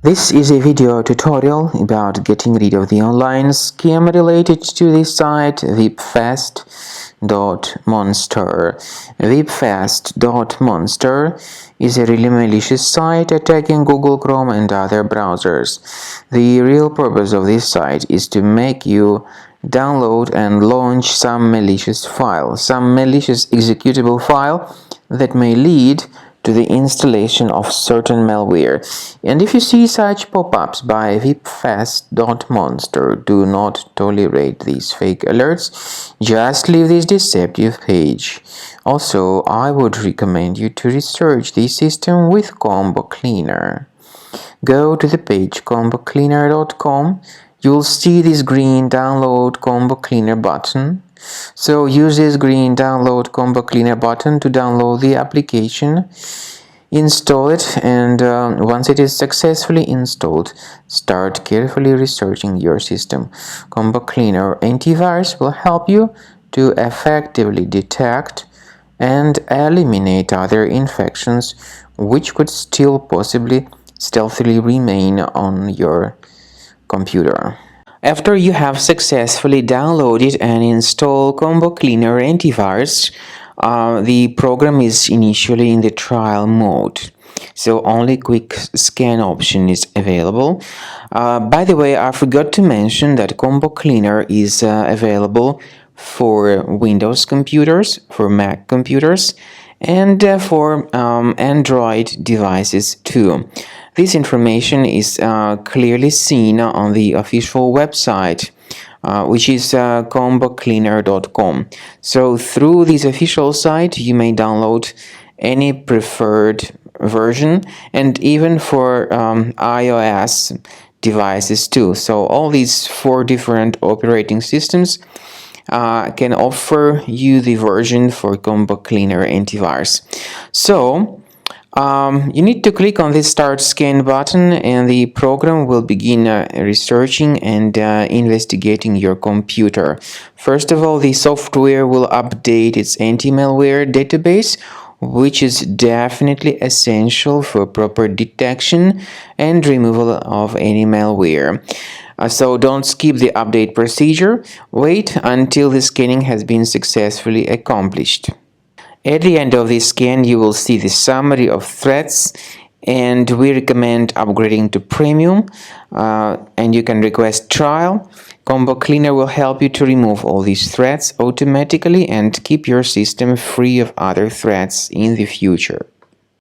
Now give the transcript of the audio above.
This is a video tutorial about getting rid of the online scam related to the site Vipfast.monster. Vipfast.monster is a really malicious site attacking Google Chrome and other browsers. The real purpose of this site is to make you download and launch some malicious file, some malicious executable file that may lead to the installation of certain malware. And if you see such pop-ups by Vipfast.monster, do not tolerate these fake alerts. Just leave this deceptive page. Also, I would recommend you to research this system with Combo Cleaner. Go to the page combocleaner.com. You'll see this green download Combo Cleaner button. So use this green download Combo Cleaner button to download the application, install it, and once it is successfully installed, start carefully researching your system. Combo Cleaner antivirus will help you to effectively detect and eliminate other infections which could still possibly stealthily remain on your computer. After you have successfully downloaded and installed Combo Cleaner antivirus, the program is initially in the trial mode, so only quick scan option is available. By the way, I forgot to mention that Combo Cleaner is available for Windows computers, for Mac computers, and for Android devices too. This information is clearly seen on the official website, which is combocleaner.com. So through this official site, you may download any preferred version, and even for iOS devices too. So all these 4 different operating systems can offer you the version for Combo Cleaner antivirus. So you need to click on this Start Scan button, and the program will begin researching and investigating your computer. First of all, the software will update its anti-malware database, which is definitely essential for proper detection and removal of any malware. So don't skip the update procedure. Wait until the scanning has been successfully accomplished. At the end of the scan, you will see the summary of threats, and we recommend upgrading to Premium, and you can request trial. Combo Cleaner will help you to remove all these threats automatically and keep your system free of other threats in the future.